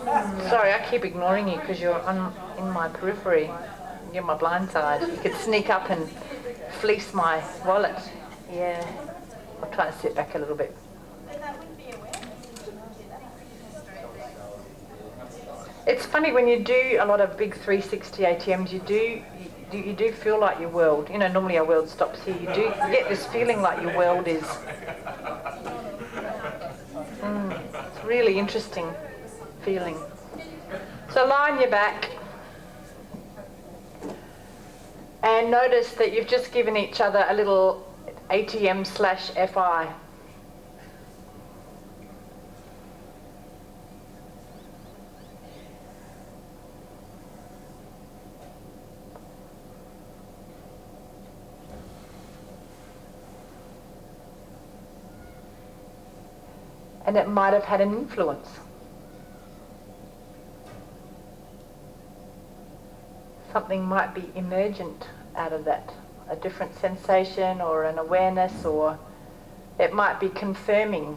Sorry, I keep ignoring you because you're in my periphery. You're my blind side. You could sneak up and fleece my wallet. Yeah. I'll try and sit back a little bit. It's funny when you do a lot of big 360 ATMs, you do feel like your world, you know, normally our world stops here. You get this feeling like your world is. It's really interesting feeling. So lie on your back and notice that you've just given each other a little ATM/FI. And it might have had an influence. Something might be emergent out of that, a different sensation or an awareness, or it might be confirming.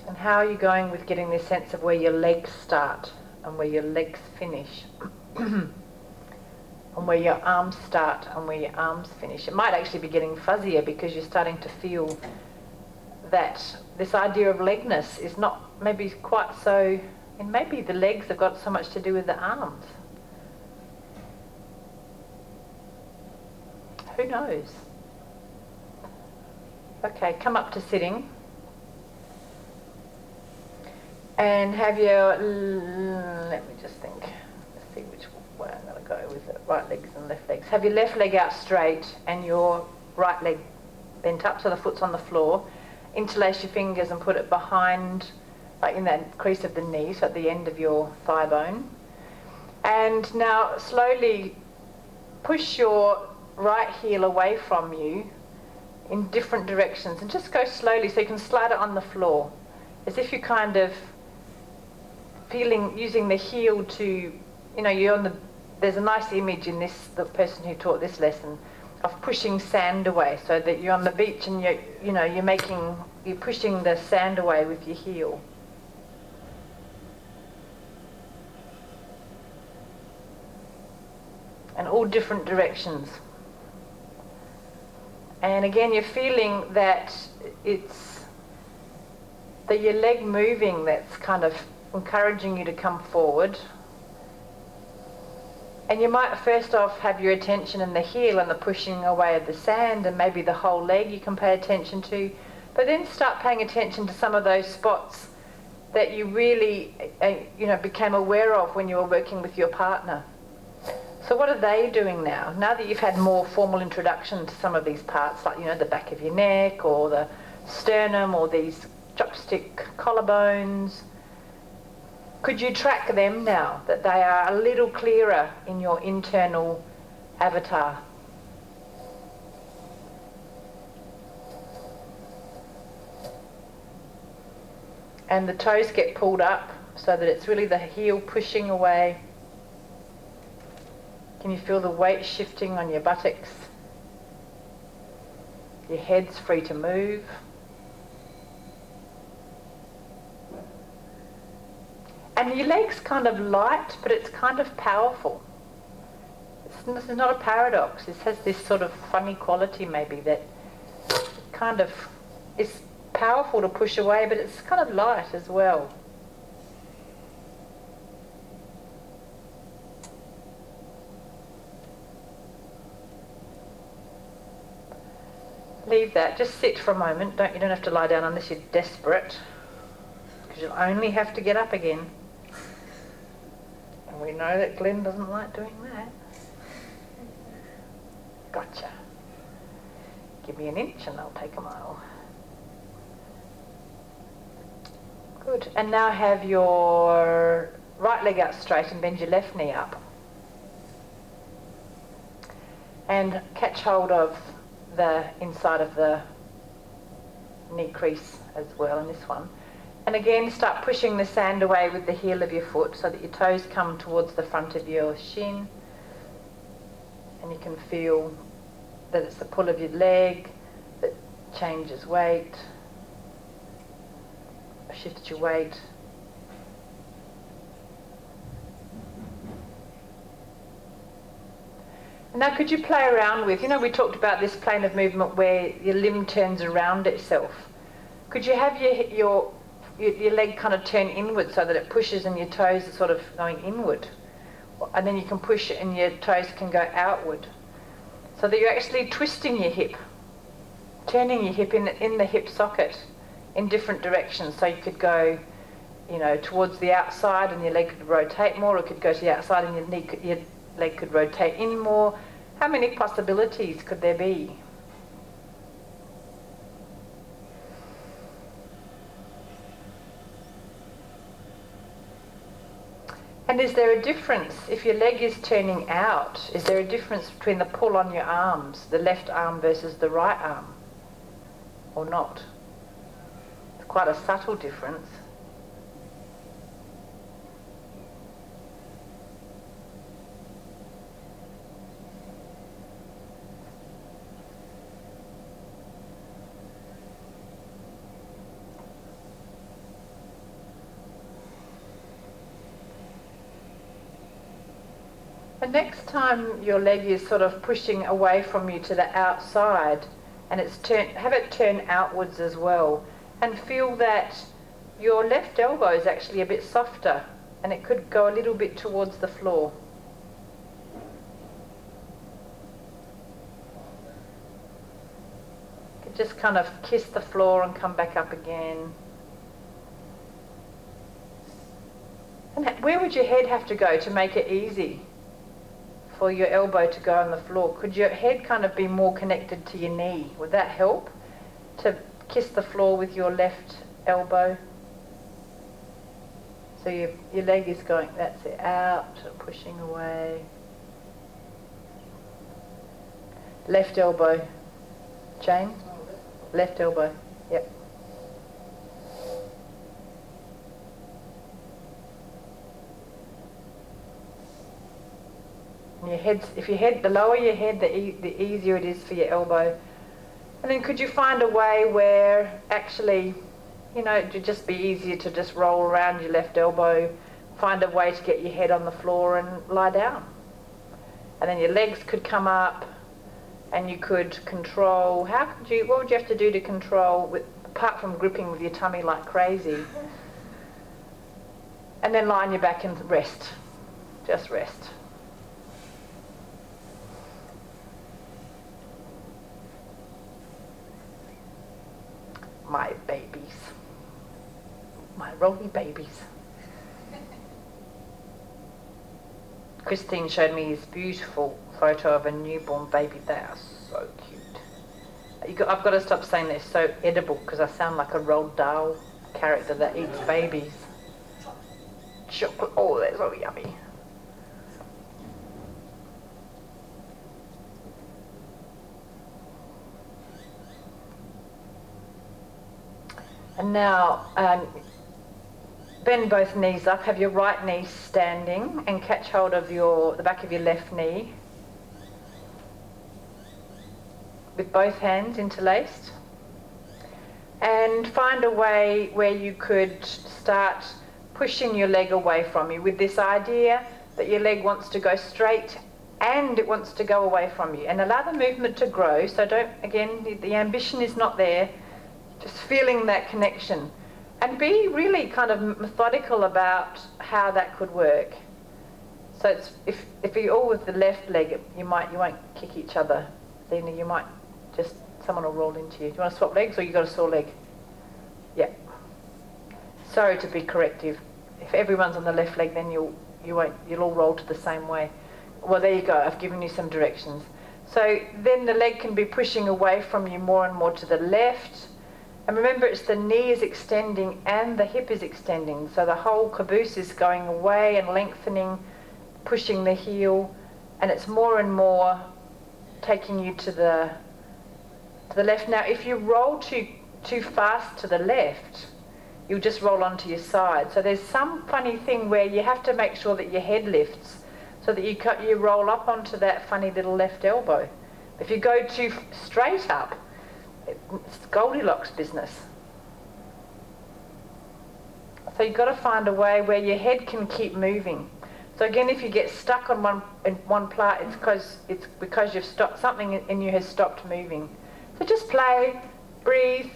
And how are you going with getting this sense of where your legs start and where your legs finish? And where your arms start and where your arms finish. It might actually be getting fuzzier because you're starting to feel that this idea of legness is not maybe quite so, and maybe the legs have got so much to do with the arms. Who knows? Okay, come up to sitting. And have your, let me just think, let's see which way I'm going to go with it, right legs and left legs. Have your left leg out straight and your right leg bent up so the foot's on the floor. Interlace your fingers and put it behind, like in that crease of the knee, so at the end of your thigh bone. And now slowly push your right heel away from you in different directions and just go slowly so you can slide it on the floor, as if you kind of feeling, using the heel to, you know, you're on the, there's a nice image in this, the person who taught this lesson, of pushing sand away, so that you're on the beach and you're pushing the sand away with your heel. And all different directions. And again, you're feeling that it's your leg moving that's kind of encouraging you to come forward. And you might first off have your attention in the heel and the pushing away of the sand, and maybe the whole leg you can pay attention to, but then start paying attention to some of those spots that you really became aware of when you were working with your partner. So what are they doing now? Now that you've had more formal introduction to some of these parts, like, you know, the back of your neck or the sternum or these chopstick collarbones, could you track them now that they are a little clearer in your internal avatar? And the toes get pulled up so that it's really the heel pushing away. Can you feel the weight shifting on your buttocks? Your head's free to move. And your leg's kind of light, but it's kind of powerful. This is not a paradox. It has this sort of funny quality maybe that kind of is powerful to push away, but it's kind of light as well. Leave that. Just sit for a moment. You don't have to lie down unless you're desperate, because you'll only have to get up again. And we know that Glenn doesn't like doing that. Gotcha. Give me an inch and I'll take a mile. Good. And now have your right leg out straight and bend your left knee up. And catch hold of the inside of the knee crease as well in this one. And again, start pushing the sand away with the heel of your foot so that your toes come towards the front of your shin. And you can feel that it's the pull of your leg that changes weight, shifts your weight. Now could you play around with, we talked about this plane of movement where your limb turns around itself. Could you have your leg kind of turn inward so that it pushes and your toes are sort of going inward? And then you can push and your toes can go outward. So that you're actually twisting your hip, turning your hip in the hip socket in different directions. So you could go, towards the outside and your leg could rotate more, or it could go to the outside and your leg could rotate in more. How many possibilities could there be? And is there a difference, if your leg is turning out, is there a difference between the pull on your arms, the left arm versus the right arm, or not? It's quite a subtle difference. The next time your leg is sort of pushing away from you to the outside, and have it turn outwards as well, and feel that your left elbow is actually a bit softer, and it could go a little bit towards the floor. You could just kind of kiss the floor and come back up again. And where would your head have to go to make it easy for your elbow to go on the floor? Could your head kind of be more connected to your knee? Would that help to kiss the floor with your left elbow? So your leg is going, that's it, out, pushing away. Left elbow. Jane? Left elbow. Yep. Your head, the lower your head, the easier it is for your elbow. And then could you find a way where actually, it would just be easier to just roll around your left elbow, find a way to get your head on the floor and lie down. And then your legs could come up and you could control, what would you have to do to control, apart from gripping with your tummy like crazy? And then lie on your back and rest, just rest. My babies, my rolly babies. Christine showed me this beautiful photo of a newborn baby. They are so cute. I've got to stop saying they're so edible because I sound like a Roald Dahl character that eats babies. Chocolate, oh, they're so yummy. And now, bend both knees up, have your right knee standing and catch hold of the back of your left knee with both hands interlaced. And find a way where you could start pushing your leg away from you with this idea that your leg wants to go straight and it wants to go away from you. And allow the movement to grow, so the ambition is not there. Just feeling that connection, and be really kind of methodical about how that could work. So it's, if you're all with the left leg, you won't kick each other. Then you might someone will roll into you. Do you want to swap legs, or you got a sore leg? Yeah. Sorry to be corrective. If everyone's on the left leg, then you'll all roll to the same way. Well, there you go. I've given you some directions. So then the leg can be pushing away from you more and more to the left. And remember, it's the knee is extending and the hip is extending. So the whole caboose is going away and lengthening, pushing the heel. And it's more and more taking you to the left. Now, if you roll too fast to the left, you'll just roll onto your side. So there's some funny thing where you have to make sure that your head lifts so that you roll up onto that funny little left elbow. If you go too straight up, it's Goldilocks business. So you've got to find a way where your head can keep moving. So again, if you get stuck on one part, it's because you've stopped, something in you has stopped moving. So just play, breathe,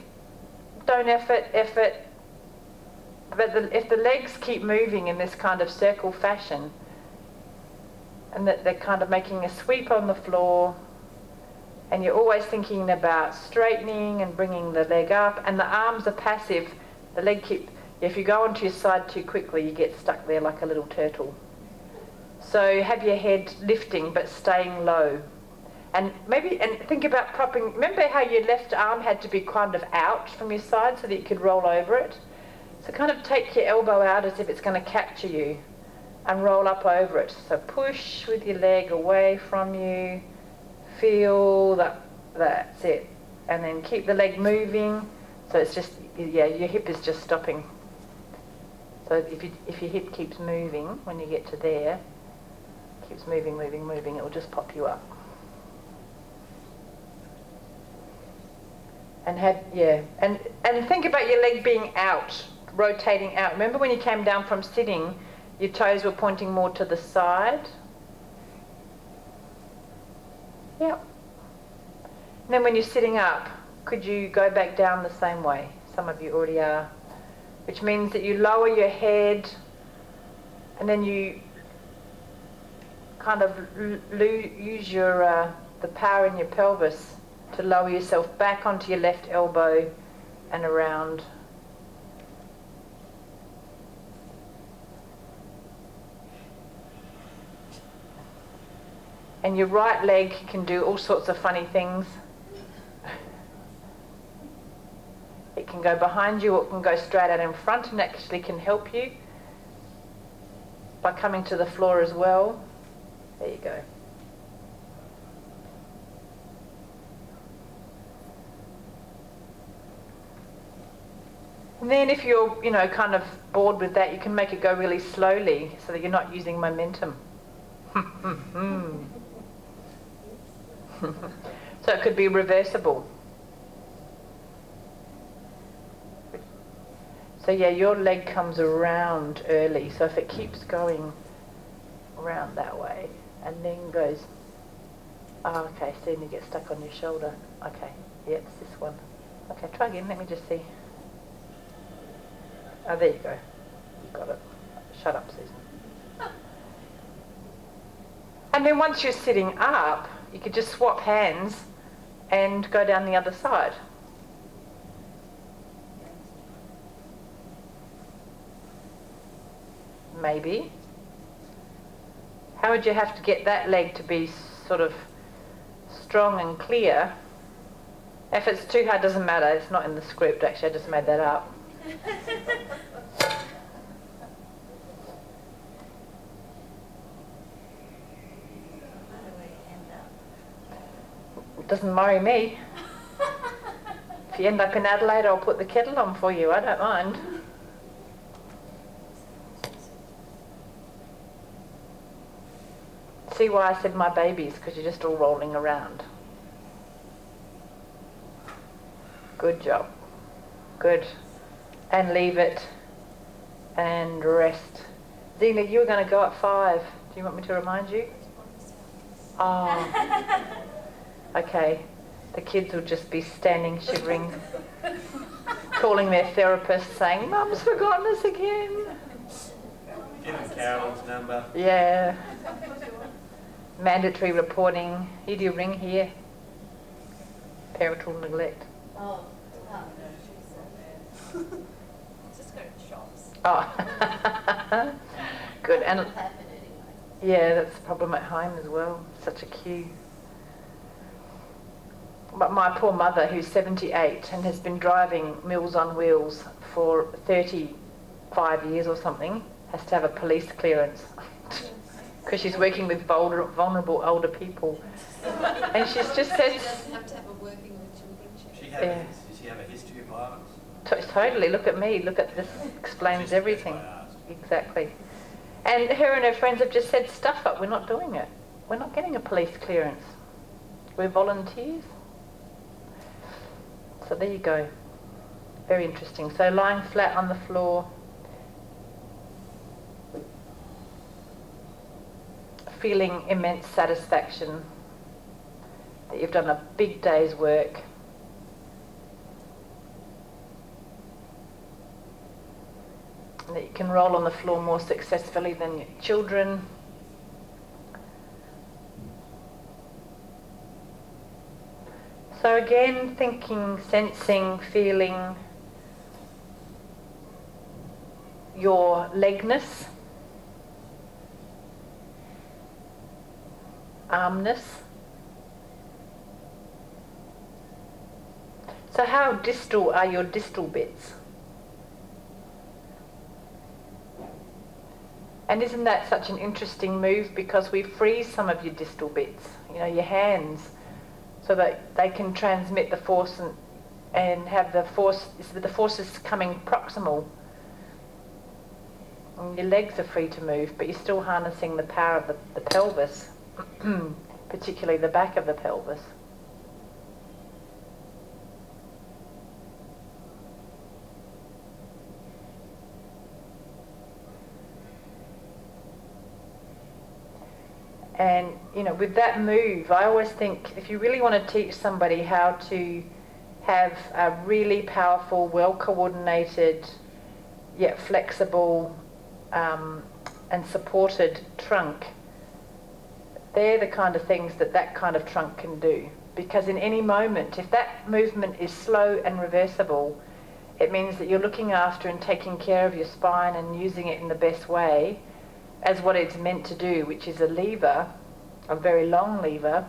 don't effort. But if the legs keep moving in this kind of circle fashion, and that they're kind of making a sweep on the floor, and you're always thinking about straightening and bringing the leg up, and the arms are passive, the leg if you go onto your side too quickly, you get stuck there like a little turtle. So have your head lifting but staying low. And think about propping, remember how your left arm had to be kind of out from your side so that you could roll over it? So kind of take your elbow out as if it's going to capture you and roll up over it. So push with your leg away from you, feel that's it. And then keep the leg moving, so it's just, your hip is just stopping. So if your hip keeps moving when you get to there, keeps moving, it will just pop you up. And think about your leg being out, rotating out. Remember when you came down from sitting, your toes were pointing more to the side? Yep. And then when you're sitting up, could you go back down the same way? Some of you already are. Which means that you lower your head and then you kind of use the power in your pelvis to lower yourself back onto your left elbow and around. And your right leg can do all sorts of funny things. It can go behind you or it can go straight out in front and actually can help you by coming to the floor as well. There you go. And then if you're, kind of bored with that, you can make it go really slowly so that you're not using momentum. So it could be reversible. So your leg comes around early. So if it keeps going around that way and then goes, okay, so then you get stuck on your shoulder. Okay, yeah, it's this one. Okay, try again, let me just see. Oh, there you go. You got it. Shut up, Susan. And then once you're sitting up, you could just swap hands and go down the other side. Maybe. How would you have to get that leg to be sort of strong and clear? If it's too hard, doesn't matter. It's not in the script, actually. I just made that up. It doesn't worry me. If you end up in Adelaide, I'll put the kettle on for you. I don't mind. See why I said my babies? Because you're just all rolling around. Good job. Good. And leave it. And rest. Zena, you were going to go at 5. Do you want me to remind you? Oh. Okay. The kids will just be standing shivering, calling their therapist saying, Mum's forgotten us again. Give them Carol's number. Yeah. Mandatory reporting. Here, do you ring here? Parental neglect. Oh, just go to shops. Oh. Good. And yeah, that's a problem at home as well. Such a queue. But my poor mother, who's 78 and has been driving Meals on Wheels for 35 years or something, has to have a police clearance because she's working with vulnerable older people. And she's just said... She doesn't have to have a working with children. Does she have a history of violence? Totally. Look at me. Look at this. Explains Just everything. that's why I asked. Exactly. And her and her friends have just said, stuff up. We're not doing it. We're not getting a police clearance. We're volunteers. So there you go. Very interesting. So lying flat on the floor, feeling immense satisfaction that you've done a big day's work. And that you can roll on the floor more successfully than your children. So again, thinking, sensing, feeling your legness, armness. So how distal are your distal bits? And isn't that such an interesting move, because we freeze some of your distal bits, you know, your hands, so that they can transmit the force and have the force, so the force is coming proximal. And your legs are free to move, but you're still harnessing the power of the pelvis, particularly the back of the pelvis. And, you know, with that move, I always think if you really want to teach somebody how to have a really powerful, well-coordinated, yet flexible and supported trunk, they're the kind of things that kind of trunk can do. Because in any moment, if that movement is slow and reversible, it means that you're looking after and taking care of your spine and using it in the best way as what it's meant to do, which is a lever, a very long lever,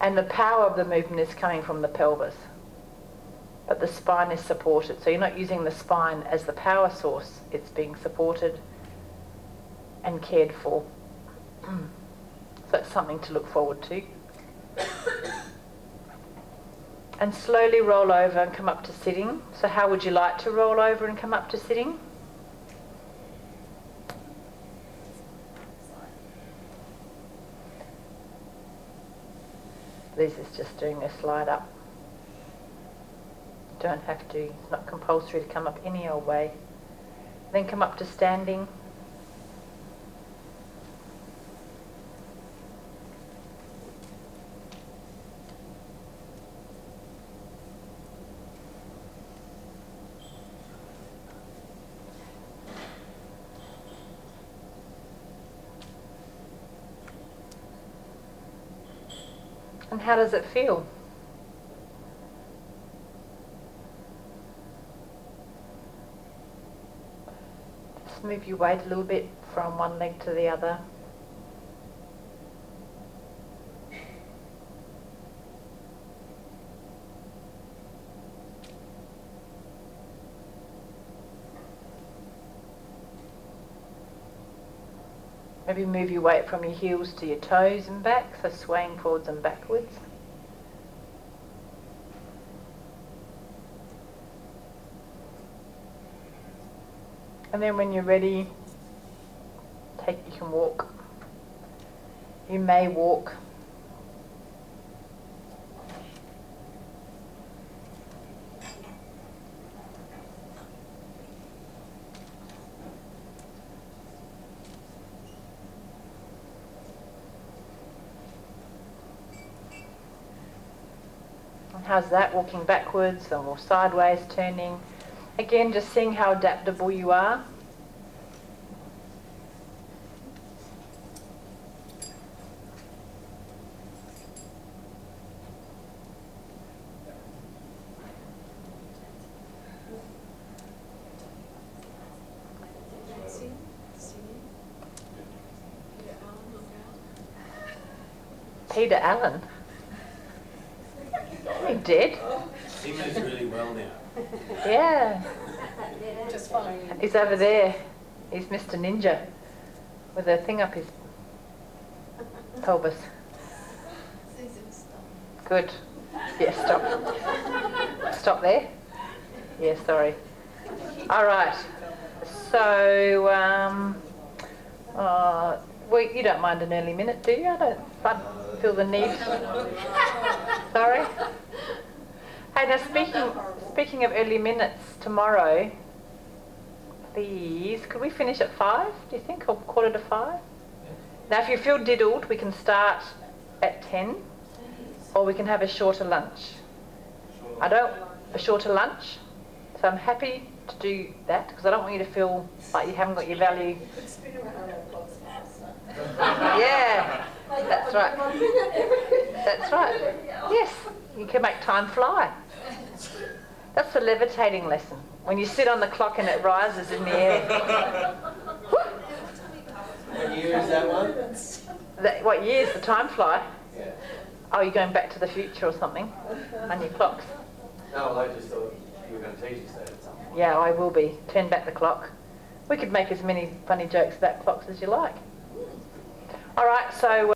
and the power of the movement is coming from the pelvis. But the spine is supported, so you're not using the spine as the power source, it's being supported and cared for. So that's something to look forward to. And slowly roll over and come up to sitting. So how would you like to roll over and come up to sitting? Liz is just doing a slide up. You don't have to, it's not compulsory to come up any old way. Then come up to standing. And how does it feel? Just move your weight a little bit from one leg to the other. Maybe move your weight from your heels to your toes and back, so swaying forwards and backwards. And then when you're ready, you can walk. You may walk. How's that? Walking backwards or sideways, turning. Again, just seeing how adaptable you are. Peter Allen? He did. He moves really well now. Yeah. Just following him. He's over there. He's Mr. Ninja with a thing up his pelvis. Good. Yeah, stop. Stop there. Yeah, sorry. All right. So, well, you don't mind an early minute, do you? I don't feel the need. Sorry. Hey, now speaking of early minutes, tomorrow, please, could we finish at 5? Do you think, or 4:45? Now, if you feel diddled, we can start at 10, or we can have a shorter lunch. A shorter lunch. So I'm happy to do that because I don't want you to feel like you haven't got your value. Yeah, that's right. That's right. Yes, you can make time fly. That's the levitating lesson. When you sit on the clock and it rises in the air. What year is that one? What year is the time fly? Yeah. Oh, you're going back to the future or something on your clocks. No, I just thought you were going to teach us that at some point. Yeah, I will be. Turn back the clock. We could make as many funny jokes about clocks as you like. All right, so...